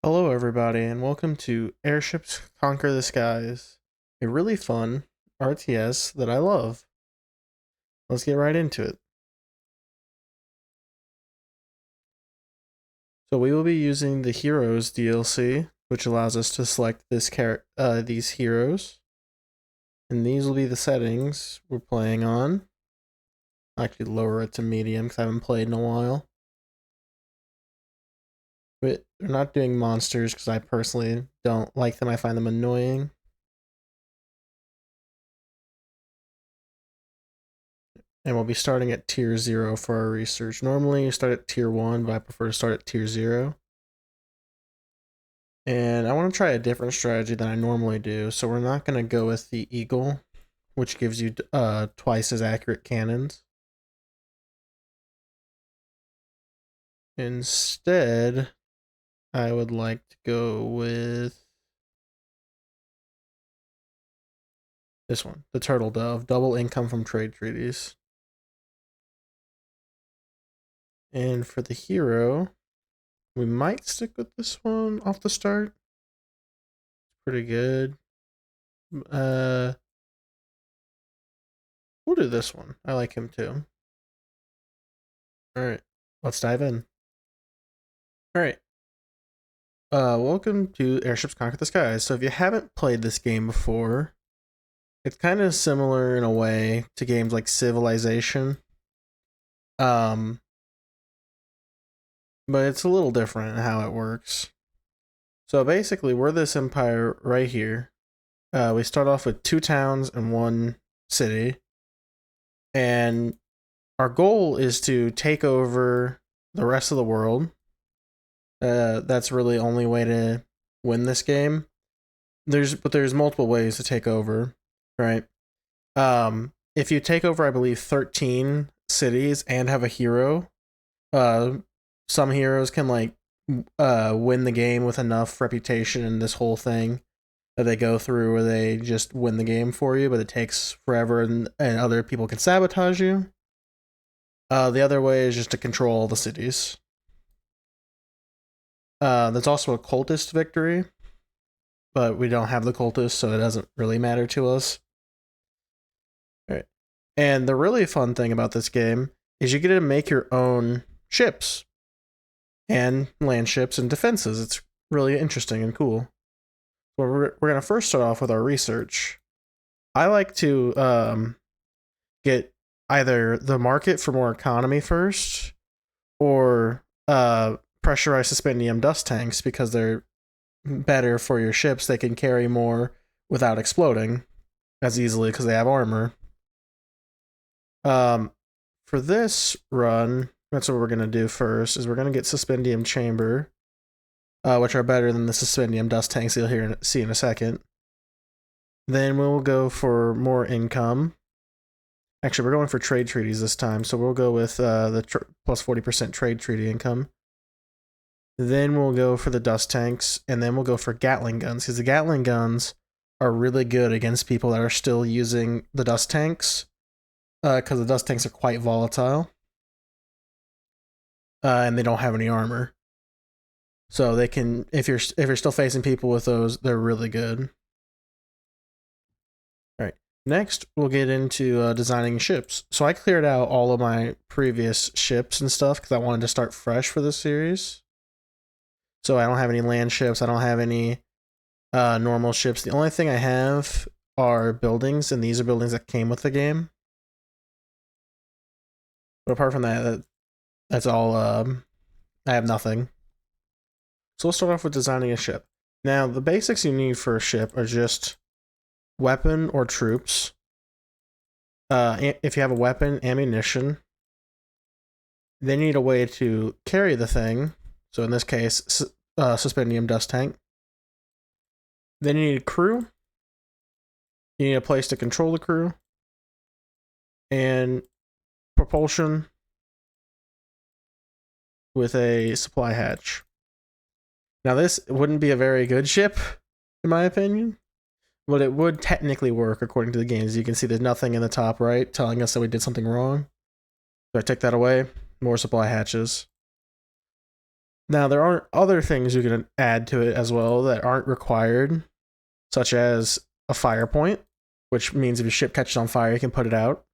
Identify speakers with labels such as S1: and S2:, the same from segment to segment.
S1: Hello, everybody, and welcome to Airships Conquer the Skies, a really fun RTS that I love. Let's get right into it. So we will be using the Heroes DLC, which allows us to select these heroes, and these will be the settings we're playing on. I'll actually lower it to medium because I haven't played in a while. But we're not doing monsters because I personally don't like them. I find them annoying. And we'll be starting at tier 0 for our research. Normally you start at tier 1, but I prefer to start at tier 0. And I want to try a different strategy than I normally do, so we're not going to go with the Eagle, which gives you twice as accurate cannons. Instead, I would like to go with this one, the Turtle Dove, double income from trade treaties. And for the hero, we might stick with this one off the start. Pretty good. We'll do this one. I like him too. Alright, let's dive in. Alright. Welcome to Airships Conquer the Skies. So if you haven't played this game before, it's kind of similar in a way to games like Civilization. But it's a little different in how it works. So basically, we're this empire right here. We start off with 2 towns and 1 city. And our goal is to take over the rest of the world. That's really the only way to win this game. There's multiple ways to take over, right? If you take over, I believe 13 cities and have a hero, some heroes can win the game with enough reputation and this whole thing that they go through where they just win the game for you, but it takes forever and other people can sabotage you. The other way is just to control the cities. There's also a cultist victory, but we don't have the cultist, so it doesn't really matter to us. All right. And the really fun thing about this game is you get to make your own ships and land ships and defenses. It's really interesting and cool. So we're going to first start off with our research. I like to get either the market for more economy first, or pressurized suspendium dust tanks because they're better for your ships. They can carry more without exploding as easily because they have armor. For this run, that's what we're going to do first, is we're going to get suspendium chamber, which are better than the suspendium dust tanks you'll see in a second. Then we'll go for more income. Actually, we're going for trade treaties this time, so we'll go with the plus 40% trade treaty income. Then we'll go for the dust tanks, and then we'll go for Gatling guns, because the Gatling guns are really good against people that are still using the dust tanks, because the dust tanks are quite volatile, and they don't have any armor. So they can, if you're still facing people with those, they're really good. All right. Next, we'll get into designing ships. So I cleared out all of my previous ships and stuff because I wanted to start fresh for this series. So I don't have any land ships. I don't have any normal ships. The only thing I have are buildings, and these are buildings that came with the game. But apart from that, that's all. I have nothing. So we'll start off with designing a ship. Now, the basics you need for a ship are just weapon or troops. If you have a weapon, ammunition. Then you need a way to carry the thing. So in this case, suspendium dust tank. Then you need a crew. You need a place to control the crew. And propulsion with a supply hatch. Now this wouldn't be a very good ship, in my opinion, but it would technically work according to the game. As you can see, there's nothing in the top right telling us that we did something wrong. So I take that away. More supply hatches. Now, there are other things you can add to it as well that aren't required, such as a fire point, which means if your ship catches on fire, you can put it out.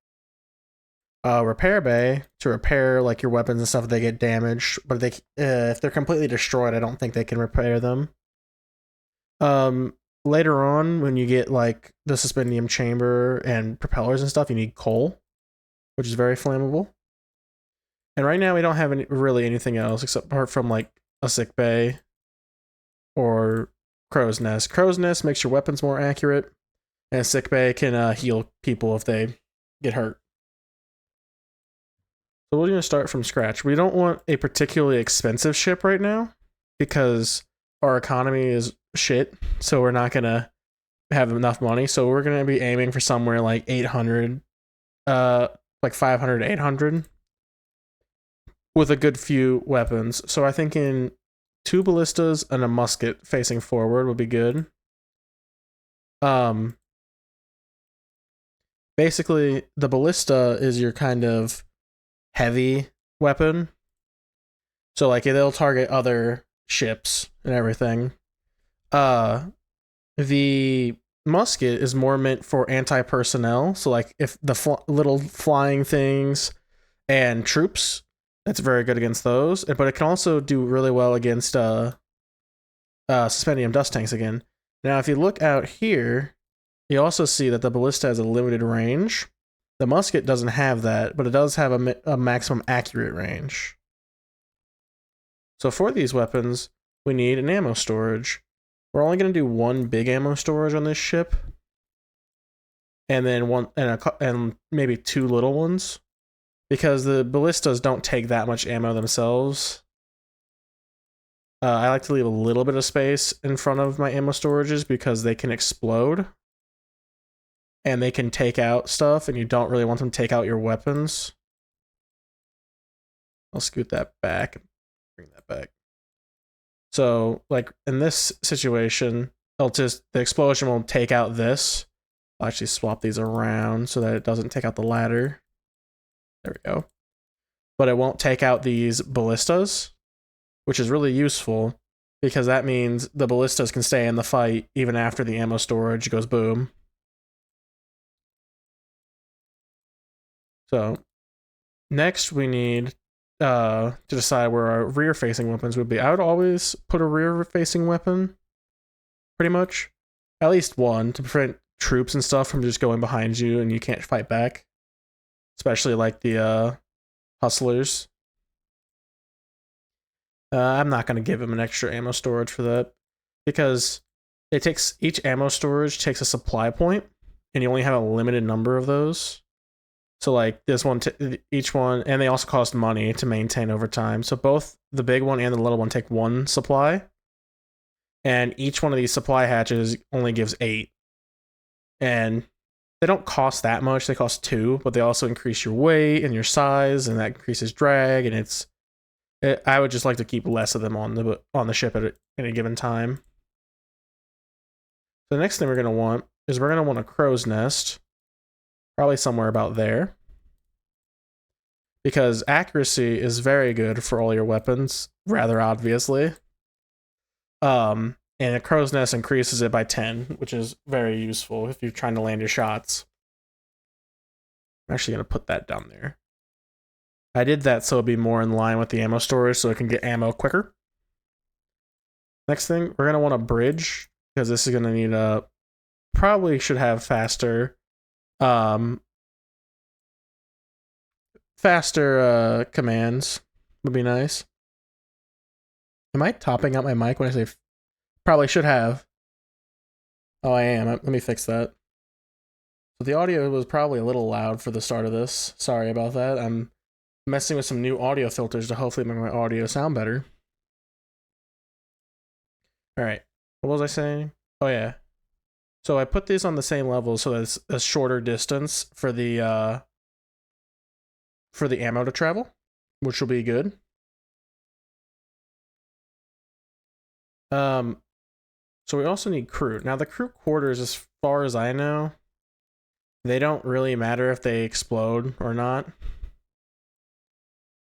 S1: A repair bay to repair like your weapons and stuff if they get damaged, but if they're completely destroyed, I don't think they can repair them. Later on, when you get like the suspendium chamber and propellers and stuff, you need coal, which is very flammable. And right now, we don't have really anything else except apart from like a sick bay or crow's nest. Crow's nest makes your weapons more accurate, and sick bay can heal people if they get hurt. So we're going to start from scratch. We don't want a particularly expensive ship right now because our economy is shit, so we're not going to have enough money. So we're going to be aiming for somewhere like 800, like 500 to 800 with a good few weapons. So I think in 2 ballistas and a musket facing forward would be good. Basically, the ballista is your kind of heavy weapon. So like they'll target other ships and everything. The musket is more meant for anti-personnel. So like if the little flying things and troops, that's very good against those. But it can also do really well against suspendium dust tanks again. Now, if you look out here, you also see that the ballista has a limited range. The musket doesn't have that, but it does have a maximum accurate range. So for these weapons, we need an ammo storage. We're only going to do 1 big ammo storage on this ship, and then and maybe 2 little ones, because the ballistas don't take that much ammo themselves. I like to leave a little bit of space in front of my ammo storages because they can explode. And they can take out stuff, and you don't really want them to take out your weapons. I'll scoot that back and bring that back. So, like, in this situation, the explosion will take out this. I'll actually swap these around so that it doesn't take out the ladder. There we go. But it won't take out these ballistas, which is really useful, because that means the ballistas can stay in the fight even after the ammo storage goes boom. So, next we need to decide where our rear-facing weapons would be. I would always put a rear-facing weapon, pretty much. At least one, to prevent troops and stuff from just going behind you and you can't fight back. Especially like the hustlers. I'm not going to give him an extra ammo storage for that, because each ammo storage takes a supply point, and you only have a limited number of those. So like this one, each one, and they also cost money to maintain over time. So both the big one and the little one take 1 supply, and each one of these supply hatches only gives 8. And they don't cost that much; they cost 2, but they also increase your weight and your size, and that increases drag. And I would just like to keep less of them on the ship at any given time. The next thing we're gonna want is a crow's nest. Probably somewhere about there. Because accuracy is very good for all your weapons, rather obviously. And a crow's nest increases it by 10, which is very useful if you're trying to land your shots. I'm actually going to put that down there. I did that so it'd be more in line with the ammo storage so it can get ammo quicker. Next thing, we're going to want a bridge, because this is going to need probably should have faster commands would be nice. Am I topping out my mic when I say probably should have? Oh, I am. Let me fix that. So the audio was probably a little loud for the start of this. Sorry about that. I'm messing with some new audio filters to hopefully make my audio sound better. Alright. What was I saying? Oh, yeah. So I put these on the same level so that it's a shorter distance for the ammo to travel, which will be good. So we also need crew. Now the crew quarters, as far as I know, they don't really matter if they explode or not.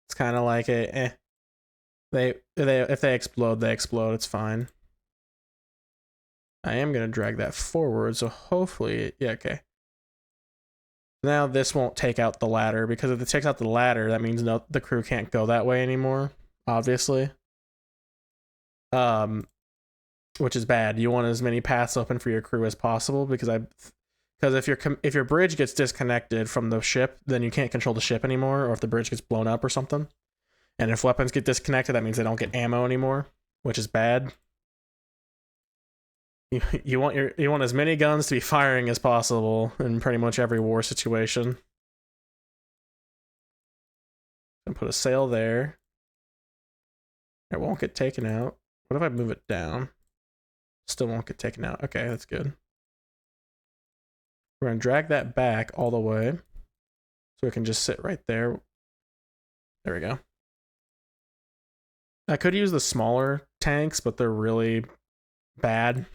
S1: It's kind of like If they explode, they explode. It's fine. I am gonna drag that forward, so hopefully, yeah, okay. Now this won't take out the ladder, because if it takes out the ladder, that means the crew can't go that way anymore, obviously. Which is bad. You want as many paths open for your crew as possible, because if your bridge gets disconnected from the ship, then you can't control the ship anymore, or if the bridge gets blown up or something. And if weapons get disconnected, that means they don't get ammo anymore, which is bad. You want as many guns to be firing as possible in pretty much every war situation. And put a sail there. It won't get taken out. What if I move it down? Still won't get taken out. Okay, that's good. We're gonna drag that back all the way, so it can just sit right there. There we go. I could use the smaller tanks, but they're really bad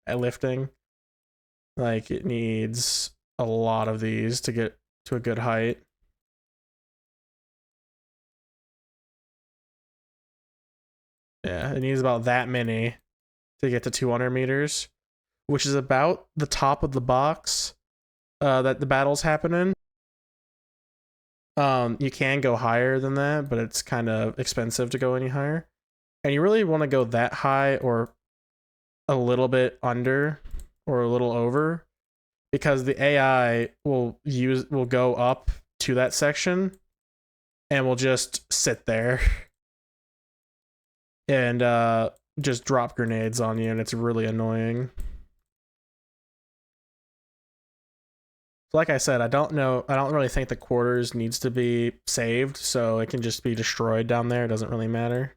S1: at lifting. Like, it needs a lot of these to get to a good height. Yeah, it needs about that many to get to 200 meters, which is about the top of the box that the battles happen in. You can go higher than that, but it's kind of expensive to go any higher. And you really want to go that high or a little bit under or a little over, because the AI will go up to that section and will just sit there and just drop grenades on you, and it's really annoying. Like I said, I don't really think the quarters needs to be saved, so it can just be destroyed down there. It doesn't really matter.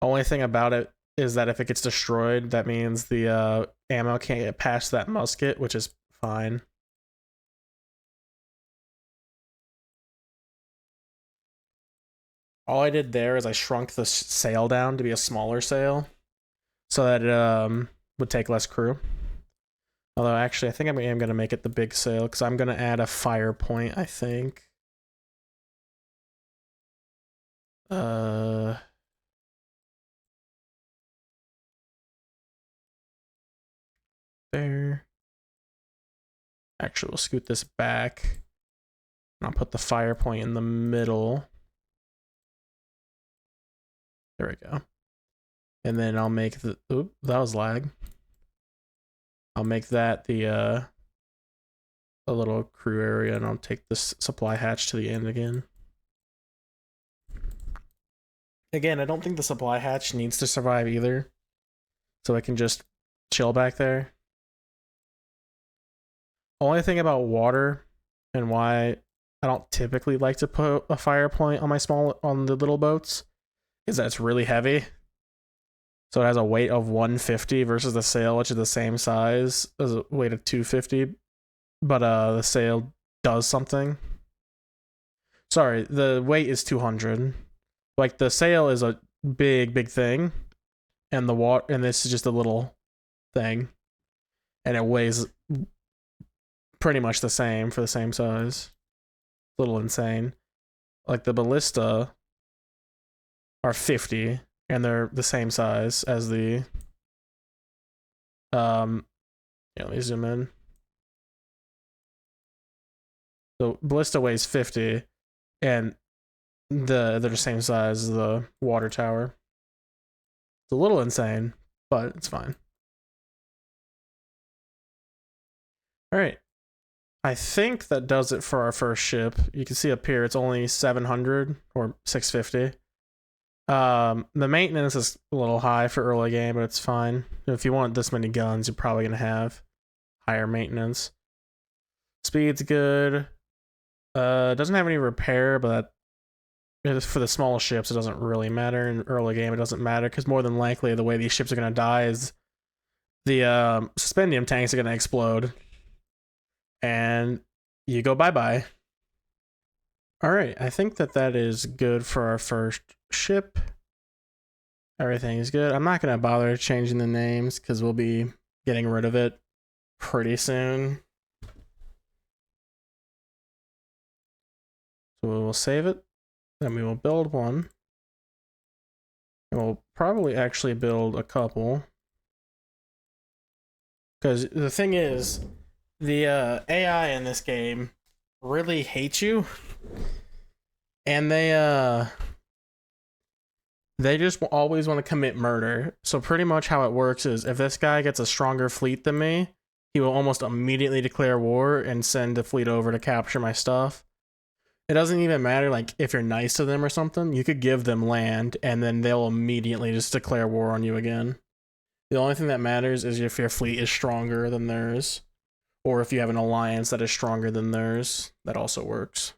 S1: Only thing about it is that if it gets destroyed, that means the ammo can't get past that musket, which is fine. All I did there is I shrunk the sail down to be a smaller sail, so that it would take less crew. Although, actually, I think I am going to make it the big sail, because I'm going to add a fire point, I think. There. Actually, we'll scoot this back. And I'll put the fire point in the middle. There we go. And then I'll make the... Oop, that was lag. I'll make that a little crew area, and I'll take this supply hatch to the end again. Again, I don't think the supply hatch needs to survive either, so I can just chill back there. Only thing about water and why I don't typically like to put a fire point on on the little boats is that it's really heavy. So it has a weight of 150 versus the sail, which is the same size as a weight of 250. But the sail does something. Sorry, the weight is 200. Like, the sail is a big thing, and this is just a little thing, and it weighs pretty much the same for the same size. A little insane. Like, the ballista are 50, and they're the same size as the yeah, let me zoom in. So ballista weighs 50, and they're the same size as the water tower. It's a little insane, but it's fine. All right. I think that does it for our first ship. You can see up here it's only 700 or 650. The maintenance is a little high for early game, but it's fine. If you want this many guns, you're probably going to have higher maintenance. Speed's good. Doesn't have any repair, but for the small ships, it doesn't really matter. In early game, it doesn't matter, because more than likely, the way these ships are going to die is the suspendium tanks are going to explode, and you go bye-bye. All right, I think that is good for our first ship. Everything is good. I'm not going to bother changing the names, because we'll be getting rid of it pretty soon. So we will save it, then we will build one. And we'll probably actually build a couple. Because the thing is, the AI in this game really hates you. And they just always want to commit murder. So pretty much how it works is if this guy gets a stronger fleet than me, he will almost immediately declare war and send a fleet over to capture my stuff. It doesn't even matter, like, if you're nice to them or something, you could give them land, and then they'll immediately just declare war on you again. The only thing that matters is if your fleet is stronger than theirs, or if you have an alliance that is stronger than theirs. That also works.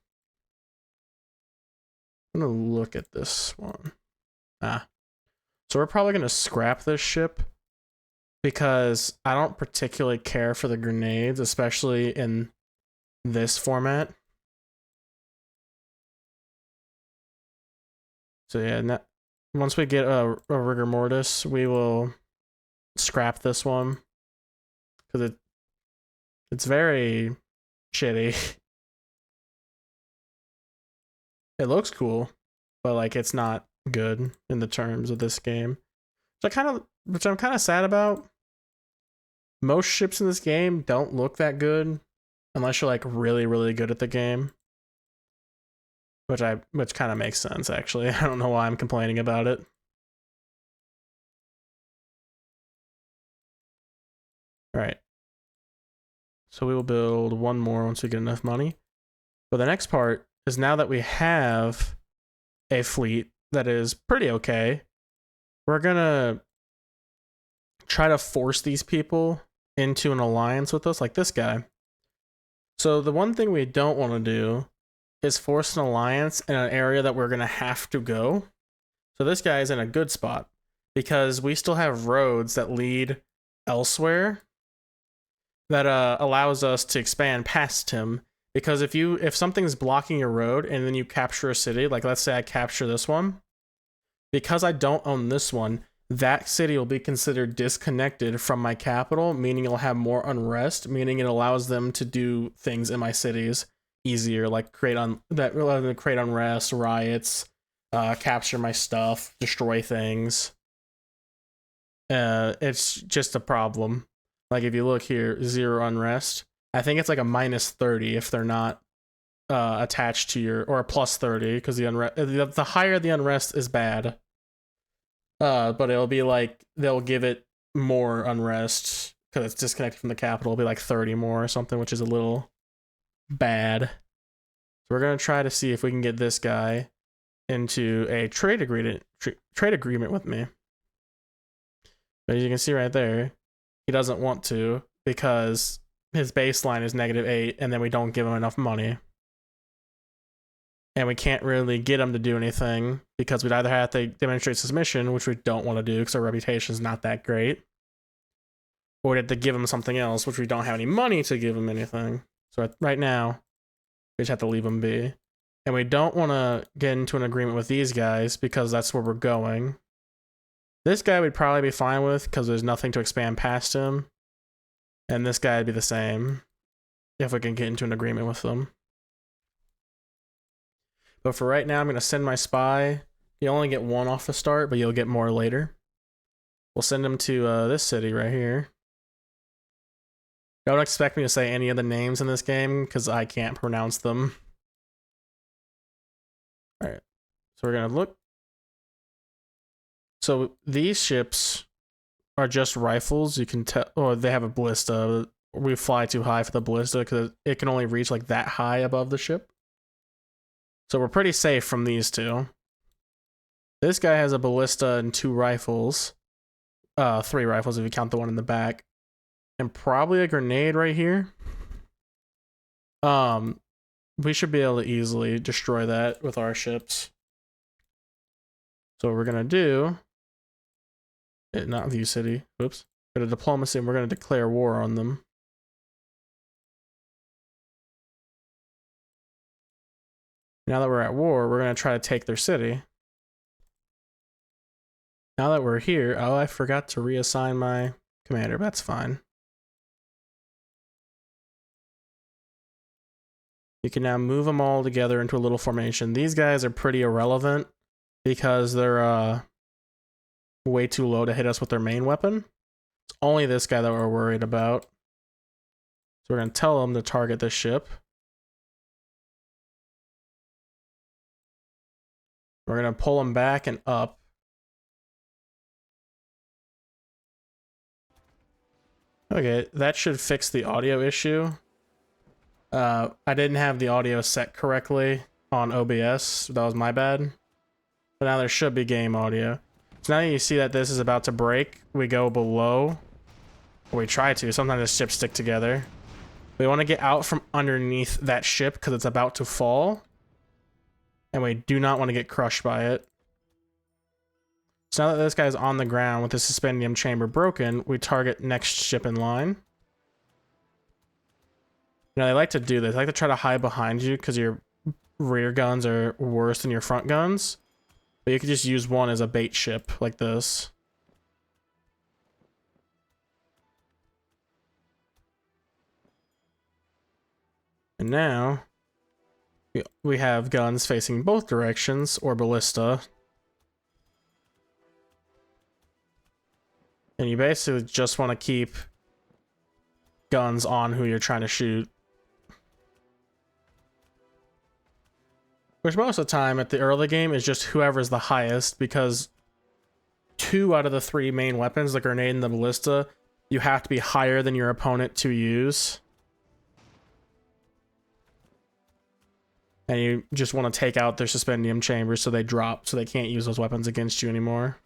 S1: I'm gonna look at this one. So we're probably gonna scrap this ship because I don't particularly care for the grenades, especially in this format. So yeah, once we get a rigor mortis, we will scrap this one because it's very shitty. It looks cool, but like it's not good in the terms of this game. Which I'm kind of sad about. Most ships in this game don't look that good unless you're like really, really good at the game. Which kind of makes sense actually. I don't know why I'm complaining about it. All right. So we will build one more once we get enough money. But the next part is now that we have a fleet that is pretty okay, we're gonna try to force these people into an alliance with us, like this guy. So the one thing we don't want to do is force an alliance in an area that we're gonna have to go. So this guy is in a good spot because we still have roads that lead elsewhere that allows us to expand past him. Because if something's blocking your road and then you capture a city, like let's say I capture this one, because I don't own this one, that city will be considered disconnected from my capital, meaning it'll have more unrest, meaning it allows them to do things in my cities easier, like create unrest, riots, capture my stuff, destroy things. It's just a problem. Like if you look here, 0 unrest. I think it's like a -30 if they're not attached to your, or a +30 because the higher the unrest is bad. But it'll be like they'll give it more unrest because it's disconnected from the capital. It'll be like 30 more or something, which is a little bad. So we're gonna try to see if we can get this guy into a trade agreement with me. But as you can see right there, he doesn't want to because his baseline is -8, and then we don't give him enough money. And we can't really get him to do anything because we'd either have to demonstrate submission, which we don't want to do because our reputation is not that great, or we'd have to give him something else, which we don't have any money to give him anything. So right now, we just have to leave him be. And we don't want to get into an agreement with these guys because that's where we're going. This guy we'd probably be fine with because there's nothing to expand past him. And this guy would be the same if we can get into an agreement with them. But for right now, I'm going to send my spy. You only get 1 off the start, but you'll get more later. We'll send him to this city right here. Don't expect me to say any of the names in this game because I can't pronounce them. Alright, so we're going to look. So these ships are just rifles. You can tell, or they have a ballista. We fly too high for the ballista because it can only reach like that high above the ship. So we're pretty safe from these two. This guy has a ballista and 2 rifles. 3 rifles if you count the one in the back. And probably a grenade right here. We should be able to easily destroy that with our ships. So what we're gonna do, not view city, whoops. Go to diplomacy and we're gonna declare war on them. Now that we're at war, we're gonna try to take their city. Now that we're here, oh, I forgot to reassign my commander, but that's fine. You can now move them all together into a little formation. These guys are pretty irrelevant because they're way too low to hit us with their main weapon. It's only this guy that we're worried about. So we're going to tell him to target this ship. We're going to pull him back and up. Okay, that should fix the audio issue. I didn't have the audio set correctly on OBS. That was my bad. But now there should be game audio. So now that you see that this is about to break, we go below. Or we try to. Sometimes the ships stick together. We want to get out from underneath that ship because it's about to fall. And we do not want to get crushed by it. So now that this guy's on the ground with the suspendium chamber broken, we target next ship in line. You know, they like to do this. They like to try to hide behind you because your rear guns are worse than your front guns. But you could just use one as a bait ship like this. And now we have guns facing both directions, or ballista. And you basically just want to keep guns on who you're trying to shoot. Which most of the time at the early game is just whoever's the highest, because 2 out of the 3 main weapons, the grenade and the ballista, you have to be higher than your opponent to use. And you just want to take out their suspendium chambers so they drop, so they can't use those weapons against you anymore.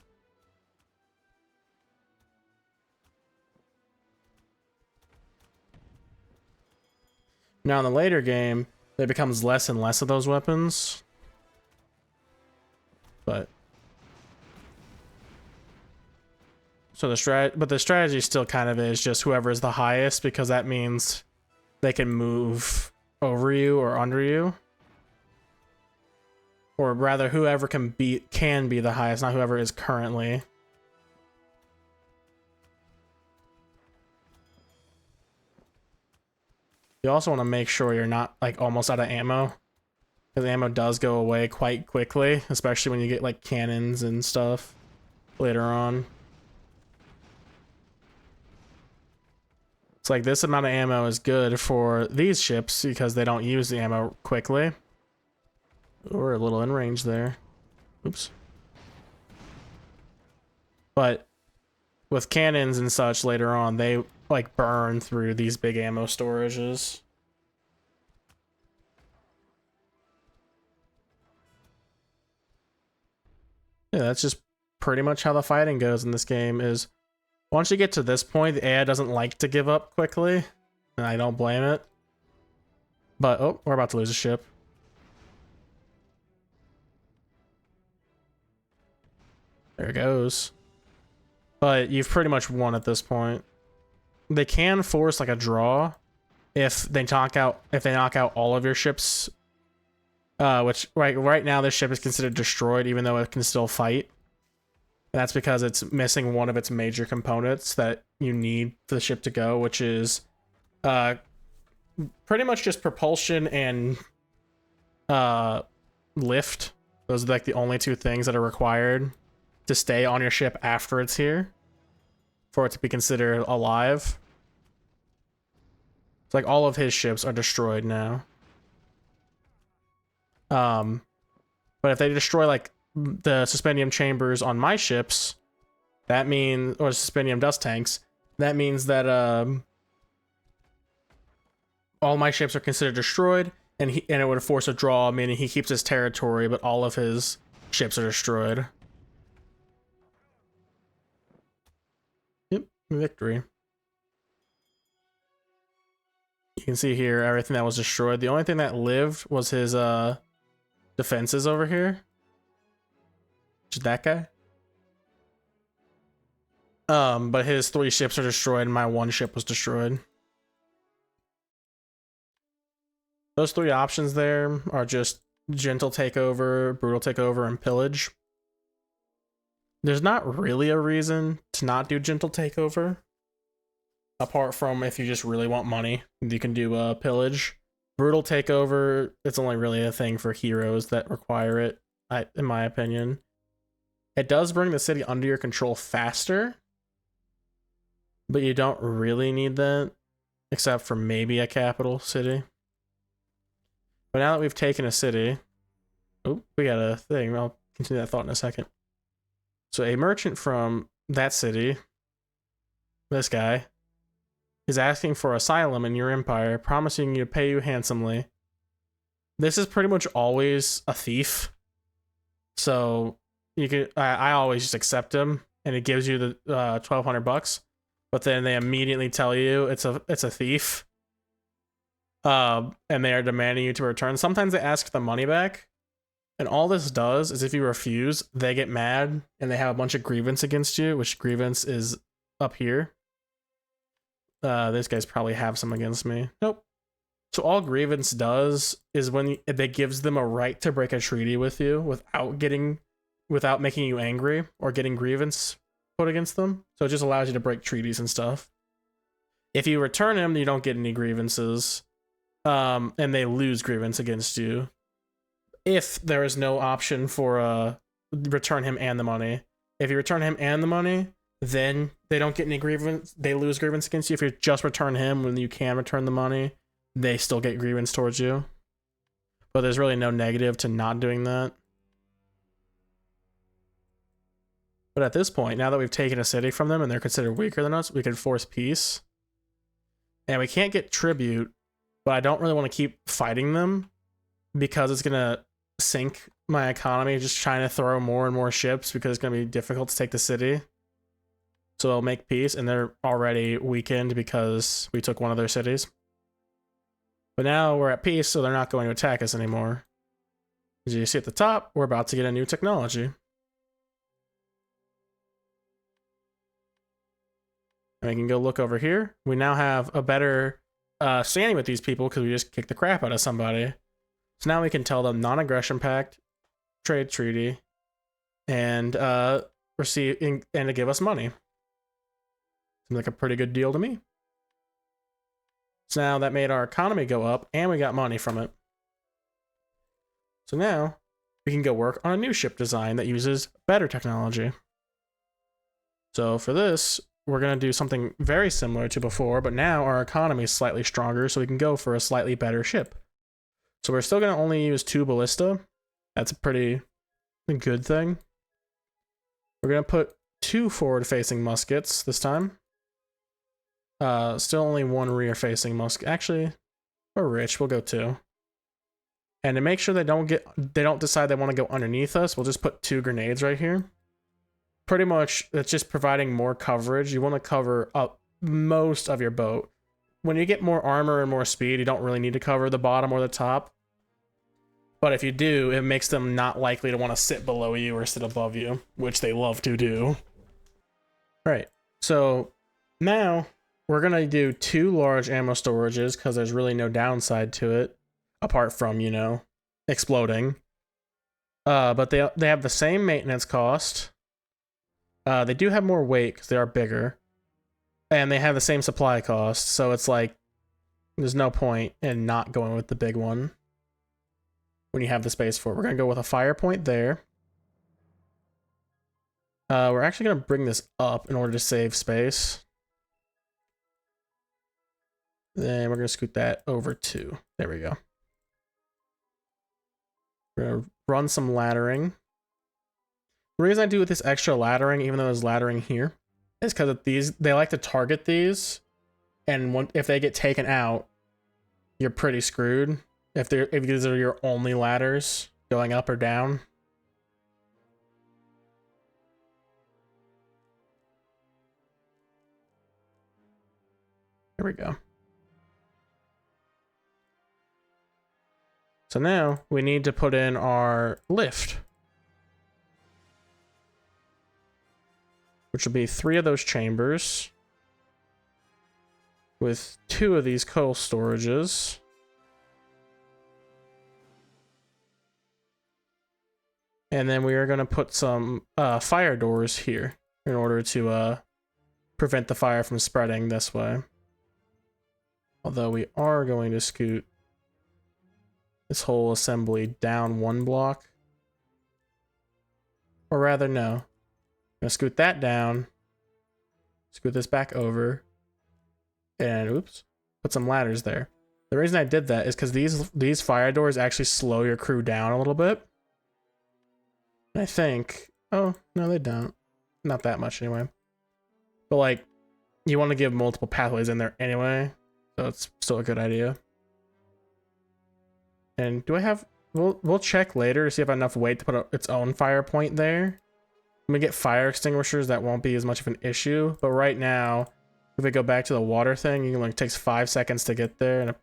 S1: Now in the later game, there becomes less and less of those weapons. But so the strategy still kind of is just whoever is the highest, because that means they can move over you or under you. Or rather, whoever can be the highest, not whoever is currently. You also want to make sure you're not like almost out of ammo, because ammo does go away quite quickly, especially when you get like cannons and stuff later on. It's like this amount of ammo is good for these ships because they don't use the ammo quickly. We're a little in range there. Oops. But with cannons and such later on, they like burn through these big ammo storages. Yeah, that's just pretty much how the fighting goes in this game. Is once you get to this point, the AI doesn't like to give up quickly, and I don't blame it. But oh, we're about to lose a ship. There it goes. But you've pretty much won at this point. They can force like a draw if they knock out all of your ships. Which right now this ship is considered destroyed even though it can still fight. And that's because it's missing one of its major components that you need for the ship to go, which is pretty much just propulsion and lift. Those are like the only 2 things that are required to stay on your ship after it's here for it to be considered alive. It's like all of his ships are destroyed now. But if they destroy like the suspendium chambers on my ships, that means, or suspendium dust tanks, that means that all my ships are considered destroyed, and it would force a draw, meaning he keeps his territory, but all of his ships are destroyed. Yep, victory. You can see here everything that was destroyed. The only thing that lived was his defenses over here. Which is that guy. But his 3 ships are destroyed and my 1 ship was destroyed. Those 3 options there are just gentle takeover, brutal takeover, and pillage. There's not really a reason to not do gentle takeover. Apart from if you just really want money, you can do pillage. Brutal takeover, it's only really a thing for heroes that require it, in my opinion. It does bring the city under your control faster, but you don't really need that, except for maybe a capital city. But now that we've taken a city, oh, we got a thing. I'll continue that thought in a second. So a merchant from that city, this guy, is asking for asylum in your empire, promising you to pay you handsomely. This is pretty much always a thief. So you can, I always just accept him, and it gives you the $1,200. But then they immediately tell you it's a thief. And they are demanding you to return. Sometimes they ask the money back. And all this does is if you refuse, they get mad and they have a bunch of grievance against you, which grievance is up here. These guys probably have some against me. Nope. So all grievance does is when it gives them a right to break a treaty with you without making you angry or getting grievance put against them. So it just allows you to break treaties and stuff. If you return him, you don't get any grievances. And they lose grievance against you. If there is no option for return him and the money. If you return him and the money, then they don't get any grievance. They lose grievance against you. If you just return him when you can return the money, they still get grievance towards you. But there's really no negative to not doing that. But at this point, now that we've taken a city from them and they're considered weaker than us, we can force peace. And we can't get tribute, but I don't really want to keep fighting them because it's going to sink my economy, just trying to throw more and more ships because it's going to be difficult to take the city. So I'll make peace, and they're already weakened because we took one of their cities. But now we're at peace, so they're not going to attack us anymore. As you see at the top, we're about to get a new technology. And we can go look over here. We now have a better standing with these people because we just kicked the crap out of somebody. So now we can tell them non-aggression pact, trade treaty, and receive and to give us money. Seems like a pretty good deal to me. So now that made our economy go up, and we got money from it. So now we can go work on a new ship design that uses better technology. So for this, we're going to do something very similar to before, but now our economy is slightly stronger, so we can go for a slightly better ship. So we're still going to only use 2 ballista. That's a pretty good thing. We're going to put 2 forward-facing muskets this time. Still only 1 rear-facing musket. Actually, we're rich. We'll go 2. And to make sure they don't decide they want to go underneath us, we'll just put 2 grenades right here. Pretty much, it's just providing more coverage. You want to cover up most of your boat. When you get more armor and more speed, you don't really need to cover the bottom or the top. But if you do, it makes them not likely to want to sit below you or sit above you, which they love to do. All right, so now we're going to do 2 large ammo storages because there's really no downside to it, apart from, you know, exploding. But they have the same maintenance cost. They do have more weight because they are bigger. And they have the same supply cost, so it's like there's no point in not going with the big one when you have the space for it. We're going to go with a fire point there. We're actually going to bring this up in order to save space. Then we're going to scoot that over 2. There we go. We're going to run some laddering. The reason I do with this extra laddering, even though there's laddering here, is because they like to target these, and if they get taken out, you're pretty screwed. If these are your only ladders going up or down. There we go. So now we need to put in our lift, which will be 3 of those chambers with 2 of these coal storages. And then we are going to put some fire doors here in order to prevent the fire from spreading this way. Although we are going to scoot this whole assembly down 1 block. Or rather, no. I'm gonna scoot that down. Scoot this back over. And oops, put some ladders there. The reason I did that is because these fire doors actually slow your crew down a little bit. And I think, oh, no, they don't. Not that much anyway. But like, you want to give multiple pathways in there anyway. So it's still a good idea. And do I have, we'll check later to see if I have enough weight to put its own fire point there. When we get fire extinguishers, that won't be as much of an issue. But right now, if we go back to the water thing, it takes 5 seconds to get there and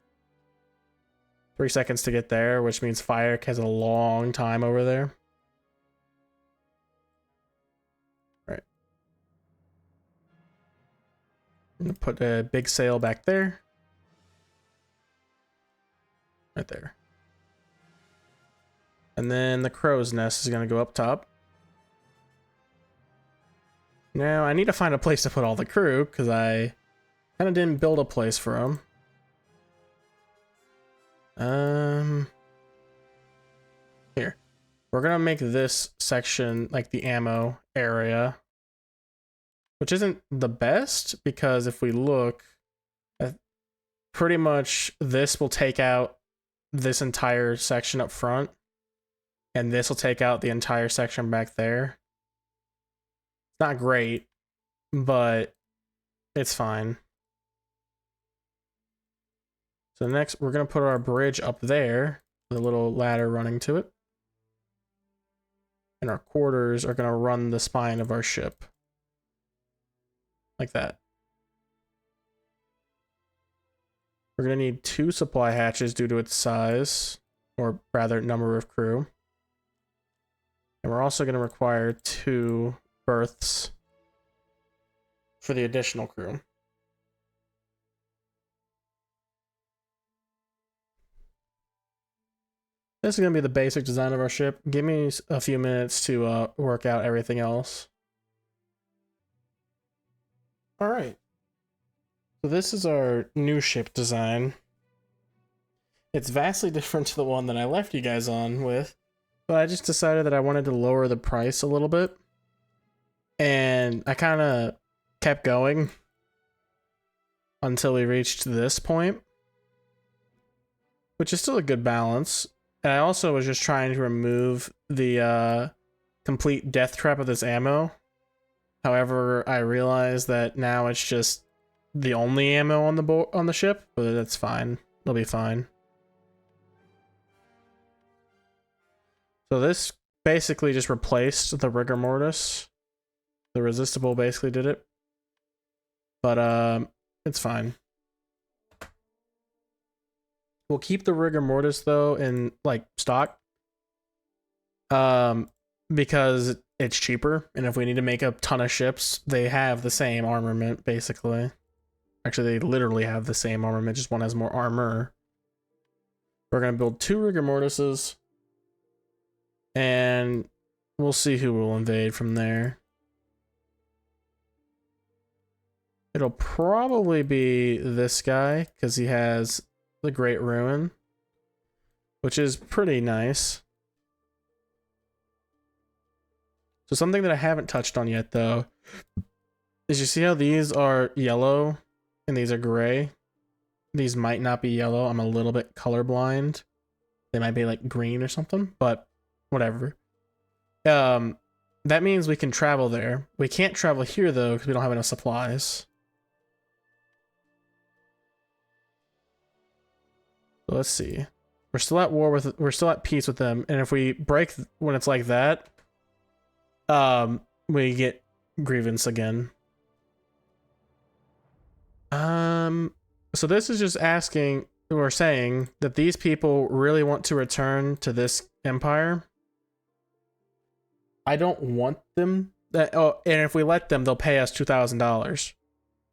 S1: 3 seconds to get there, which means fire has a long time over there. Right. I'm gonna put a big sail back there. Right there. And then the crow's nest is gonna go up top. Now I need to find a place to put all the crew because I kind of didn't build a place for them. Here. We're gonna make this section like the ammo area, which isn't the best because if we look, pretty much this will take out this entire section up front, and this will take out the entire section back there. It's not great, but it's fine. So next, we're going to put our bridge up there with a little ladder running to it. And our quarters are going to run the spine of our ship. Like that. We're going to need 2 supply hatches due to its size, or rather number of crew. And we're also going to require 2 berths for the additional crew. This is going to be the basic design of our ship. Give me a few minutes to work out everything else. All right. So this is our new ship design. It's vastly different to the one that I left you guys on with, but I just decided that I wanted to lower the price a little bit. And I kind of kept going until we reached this point, which is still a good balance. And I also was just trying to remove the complete death trap of this ammo. However, I realized that now it's just the only ammo on the ship, but that's fine. It'll be fine. So this basically just replaced the rigor mortis. The resistible basically did it. But it's fine. We'll keep the rigor mortis though in like stock. Because it's cheaper, and if we need to make a ton of ships, they have the same armament basically. Actually, they literally have the same armament, just one has more armor. We're gonna build 2 rigor mortises, and we'll see who will invade from there. It'll probably be this guy, because he has the Great Ruin, which is pretty nice. So something that I haven't touched on yet, though, is you see how these are yellow and these are gray? These might not be yellow. I'm a little bit colorblind. They might be like green or something, but whatever. That means we can travel there. We can't travel here, though, because we don't have enough supplies. So let's see. We're still at war with, we're still at peace with them, and if we break when it's like that, we get grievance again. So this is just asking, or saying that these people really want to return to this empire. I don't want them that. Oh, and if we let them, they'll pay us $2,000.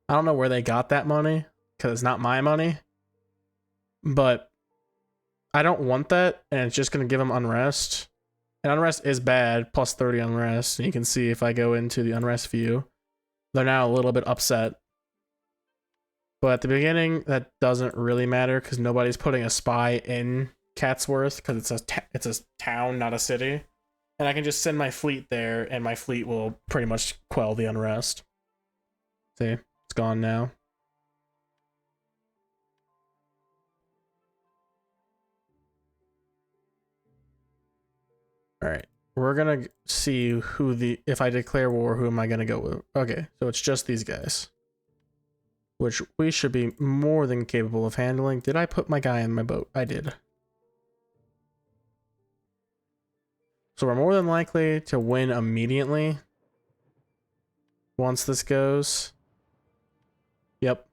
S1: I don't know where they got that money because it's not my money, but I don't want that, and it's just gonna give them unrest. And unrest is bad, plus 30 unrest. And you can see if I go into the unrest view, they're now a little bit upset. But at the beginning, that doesn't really matter because nobody's putting a spy in Catsworth because it's a town, not a city. And I can just send my fleet there, and my fleet will pretty much quell the unrest. See, it's gone now. All right, we're gonna see who if I declare war, who am I gonna go with? Okay, so it's just these guys, which we should be more than capable of handling. Did I put my guy in my boat? I did. So we're more than likely to win immediately once this goes. Yep.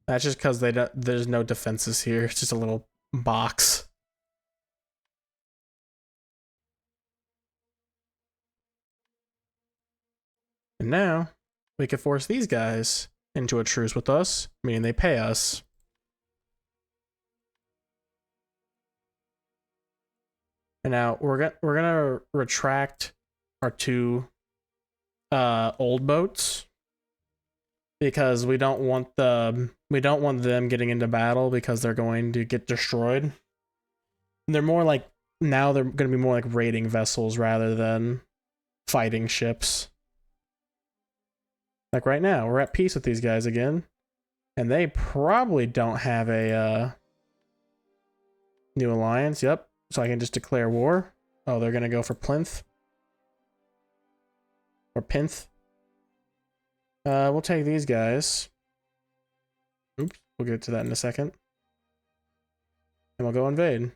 S1: That's just because there's no defenses here. It's just a little box. And now we can force these guys into a truce with us, meaning they pay us. And now we're gonna retract our two old boats because we don't want them getting into battle because they're going to get destroyed. And they're more like now they're going to be more like raiding vessels rather than fighting ships. Like right now, we're at peace with these guys again, and they probably don't have a new alliance. Yep. So I can just declare war. Oh, they're gonna go for Plinth. Or Pinth. We'll take these guys. Oops, we'll get to that in a second. And we'll go invade.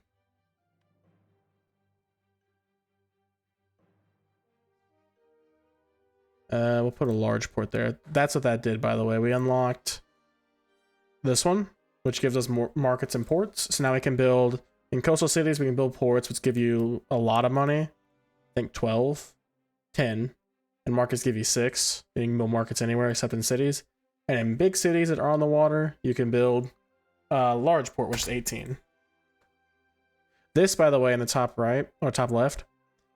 S1: We'll put a large port there. That's what that did, by the way. We unlocked this one, which gives us more markets and ports. So now we can build... In coastal cities, we can build ports, which give you a lot of money. I think 12, 10, and markets give you 6. You can build markets anywhere except in cities. And in big cities that are on the water, you can build a large port, which is 18. This, by the way, in the top right, or top left,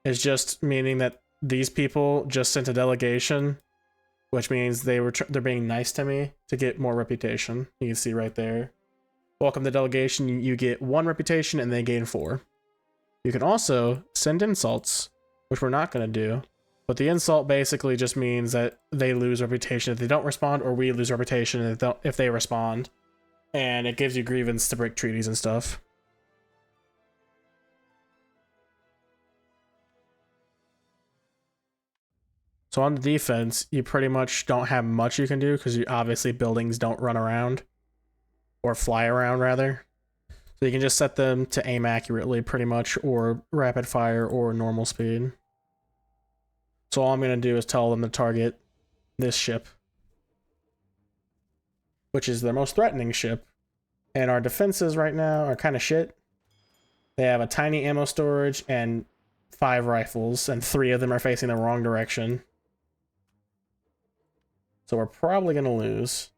S1: is just meaning that these people just sent a delegation, which means they're being nice to me to get more reputation. You can see right there. Welcome to delegation, you get 1 reputation and they gain 4. You can also send insults, which we're not going to do, but the insult basically just means that they lose reputation if they don't respond, or we lose reputation if they respond, and it gives you grievance to break treaties and stuff. So on the defense, you pretty much don't have much you can do because obviously buildings don't run around. Or fly around, rather. So you can just set them to aim accurately, pretty much, or rapid fire, or normal speed. So all I'm going to do is tell them to target this ship, which is their most threatening ship. And our defenses right now are kind of shit. They have a tiny ammo storage and 5 rifles, and 3 of them are facing the wrong direction. So we're probably going to lose.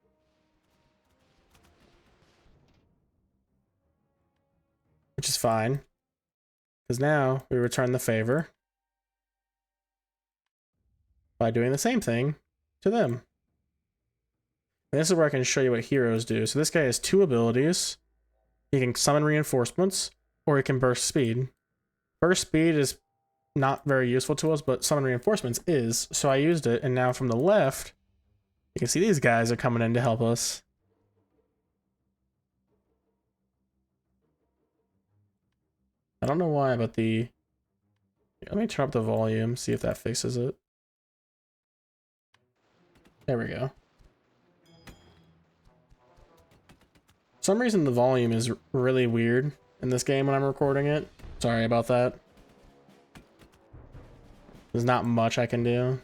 S1: Which is fine, because now we return the favor by doing the same thing to them. And this is where I can show you what heroes do. So this guy has 2 abilities. He can summon reinforcements, or he can burst speed. Burst speed is not very useful to us, but summon reinforcements is, so I used it, and now from the left, you can see these guys are coming in to help us. I don't know why, but let me turn up the volume, see if that fixes it. There we go. For some reason the volume is really weird in this game when I'm recording it. Sorry about that. There's not much I can do.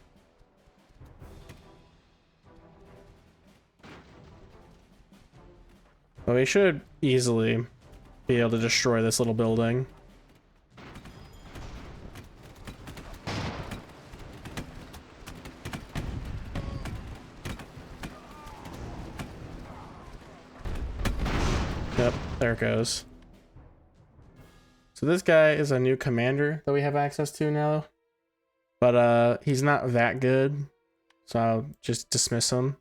S1: But we should easily be able to destroy this little building. Yep, there it goes. So this guy is a new commander that we have access to now. But he's not that good, so I'll just dismiss him.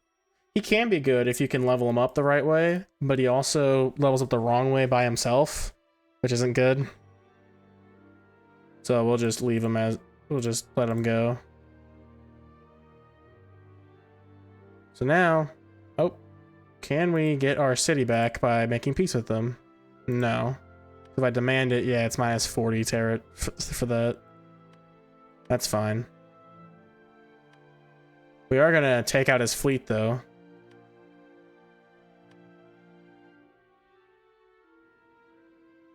S1: He can be good if you can level him up the right way, but he also levels up the wrong way by himself, which isn't good. So we'll just leave them as, we'll just let them go. So now, oh, can we get our city back by making peace with them? No. If I demand it, yeah, it's minus 40 terra for that. That's fine. We are gonna take out his fleet though.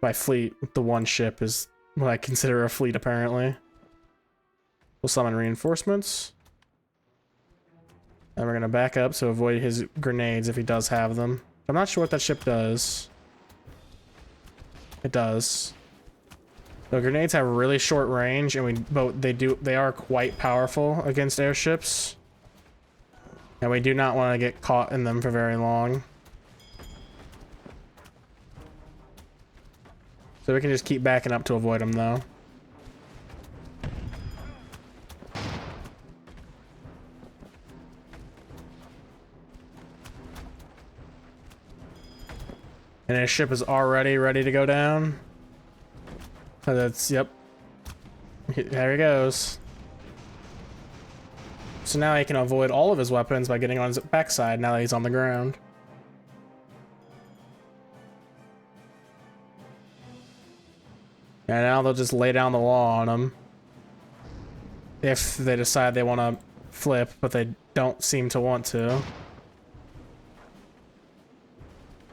S1: By fleet, the one ship is what I consider a fleet, apparently. We'll summon reinforcements. And we're gonna back up to avoid his grenades if he does have them. I'm not sure what that ship does. It does. The grenades have really short range, and they are quite powerful against airships. And we do not want to get caught in them for very long. So we can just keep backing up to avoid them, though. And his ship is already ready to go down. Oh, that's, yep. There he goes. So now he can avoid all of his weapons by getting on his backside now that he's on the ground. And now they'll just lay down the law on him. If they decide they want to flip, but they don't seem to want to.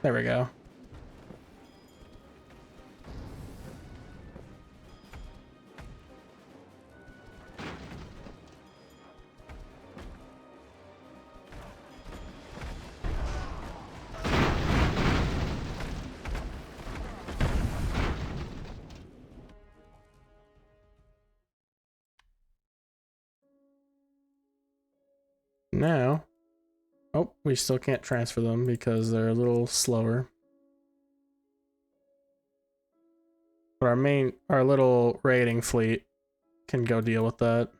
S1: There we go. Now, oh, we still can't transfer them because they're a little slower. But our little raiding fleet can go deal with that.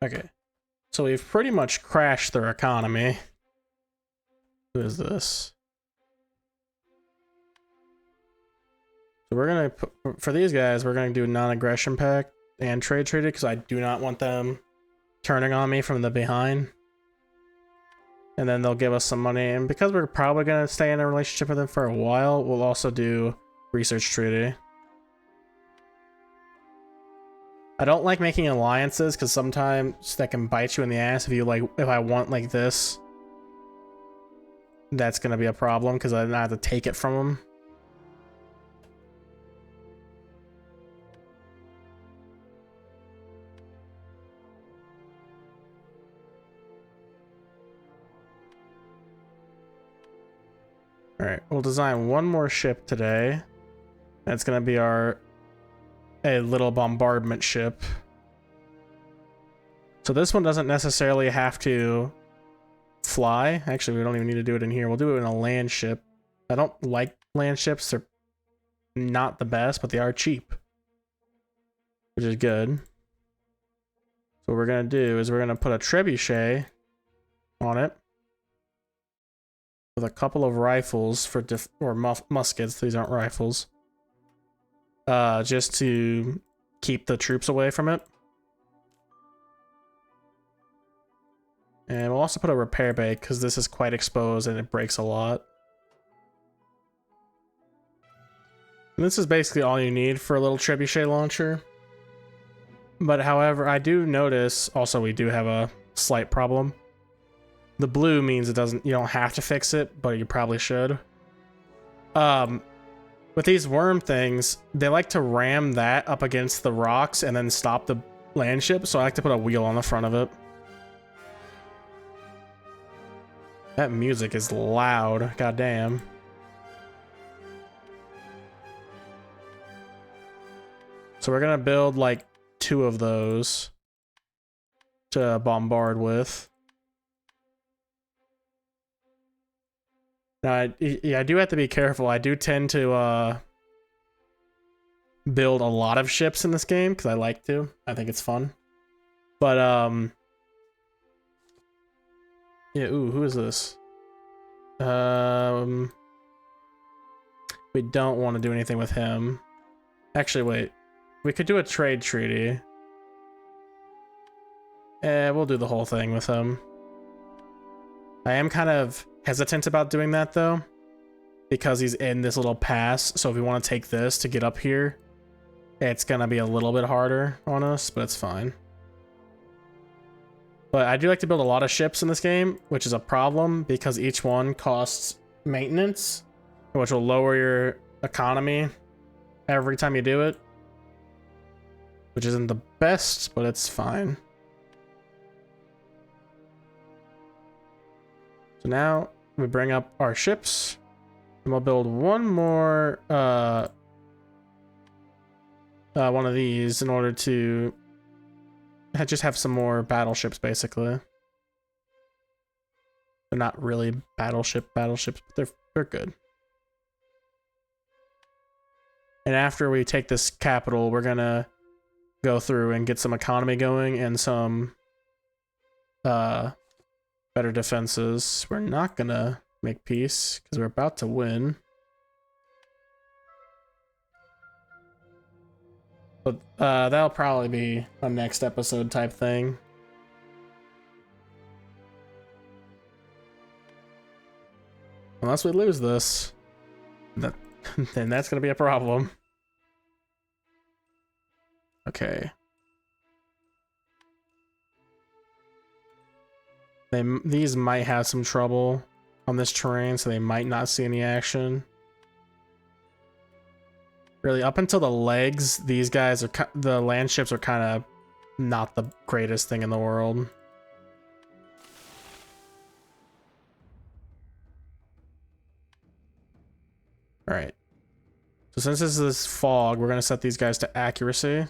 S1: Okay, so we've pretty much crashed their economy. Who is this? So we're gonna put, for these guys, we're gonna do non-aggression pact and trade treaty because I do not want them turning on me from the behind. And then they'll give us some money, and because we're probably gonna stay in a relationship with them for a while, we'll also do research treaty. I don't like making alliances because sometimes that can bite you in the ass if I want like this. That's gonna be a problem because I have to take it from them. Alright, we'll design one more ship today. That's gonna be a little bombardment ship. So this one doesn't necessarily have to fly. Actually, we don't even need to do it in here. We'll do it in a land ship. I don't like land ships. They're not the best, but they are cheap, which is good. So what we're gonna do is we're gonna put a trebuchet on it with a couple of rifles for muskets. These aren't rifles. Just to keep the troops away from it. And we'll also put a repair bay because this is quite exposed and it breaks a lot. And this is basically all you need for a little trebuchet launcher. But however, I do notice also we do have a slight problem. The blue means you don't have to fix it, but you probably should. With these worm things, they like to ram that up against the rocks and then stop the land ship, so I like to put a wheel on the front of it. That music is loud, goddamn. So we're gonna build like 2 of those to bombard with. Now, I do have to be careful. I do tend to build a lot of ships in this game because I like to. I think it's fun. But yeah. Ooh, who is this? We don't want to do anything with him. Actually, wait. We could do a trade treaty. We'll do the whole thing with him. I am kind of hesitant about doing that though, because he's in this little pass. So if we want to take this to get up here, it's gonna be a little bit harder on us, but it's fine. But I do like to build a lot of ships in this game, which is a problem because each one costs maintenance, which will lower your economy every time you do it, which isn't the best, but it's fine. So now we bring up our ships and we'll build one more one of these in order to just have some more battleships, basically. They're not really battleships, but they're good. And after we take this capital, we're gonna go through and get some economy going and some better defenses. We're not gonna make peace because we're about to win. But that'll probably be a next episode type thing. Unless we lose this, then that's gonna be a problem. Okay. These might have some trouble on this terrain, so they might not see any action. Really, up until the legs, these guys are the land ships are kind of not the greatest thing in the world. All right. So since this is fog, we're gonna set these guys to accuracy,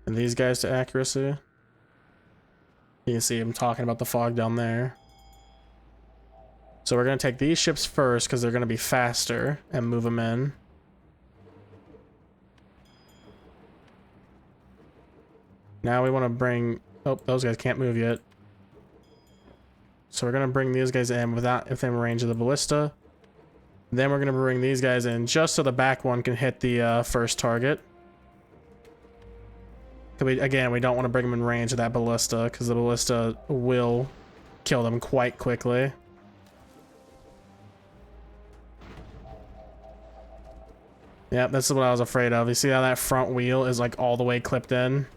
S1: and these guys to accuracy. You can see I'm talking about the fog down there. So we're gonna take these ships first because they're gonna be faster and move them in. Now we want to bring... Oh, those guys can't move yet. So we're going to bring these guys in without within range of the ballista. Then we're going to bring these guys in just so the back one can hit the first target. Again, we don't want to bring them in range of that ballista because the ballista will kill them quite quickly. Yep, this is what I was afraid of. You see how that front wheel is like all the way clipped in?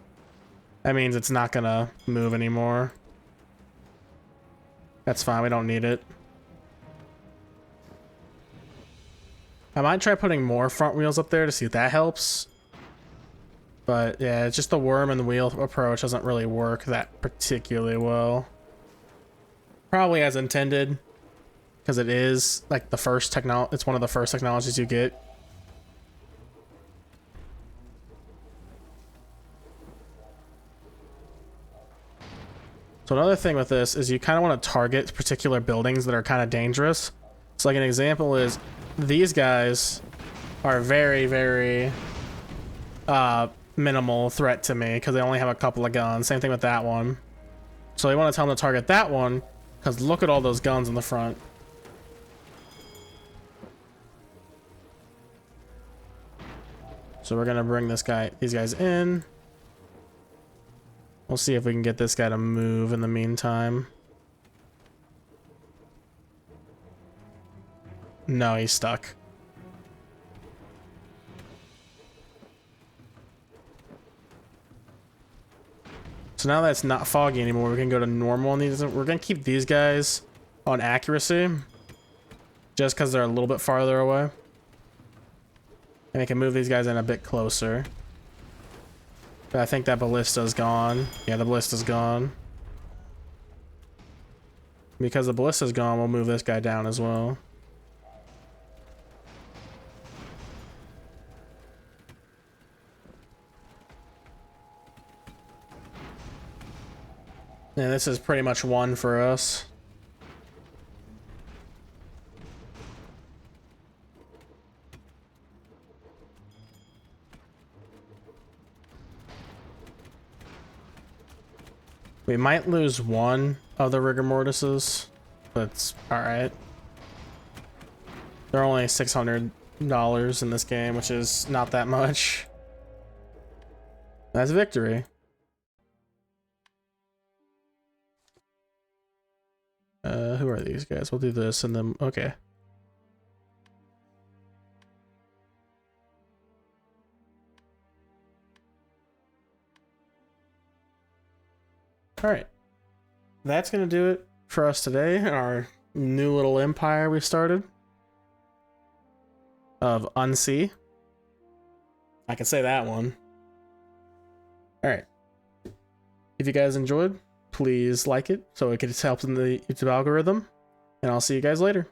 S1: That means it's not gonna move anymore. That's fine, we don't need it. I might try putting more front wheels up there to see if that helps. But yeah, it's just the worm and the wheel approach doesn't really work that particularly well. Probably as intended, because it is like the first it's one of the first technologies you get. So another thing with this is you kind of want to target particular buildings that are kind of dangerous. So like an example is these guys are very, very minimal threat to me because they only have a couple of guns. Same thing with that one. So you want to tell them to target that one because look at all those guns in the front. So we're gonna bring these guys in. We'll see if we can get this guy to move in the meantime. No, he's stuck. So now that it's not foggy anymore, we can go to normal on these. We're gonna keep these guys on accuracy just because they're a little bit farther away. And we can move these guys in a bit closer. But I think that ballista's gone. Yeah, the ballista's gone. Because the ballista's gone, we'll move this guy down as well. And this is pretty much one for us. We might lose one of the rigor mortises, but it's alright. They're only $600 in this game, which is not that much. That's victory. Who are these guys? We'll do this and then, okay. All right. That's going to do it for us today. Our new little empire we started of Unsea. I can say that one. All right. If you guys enjoyed, please like it so it can help in the YouTube algorithm. And I'll see you guys later.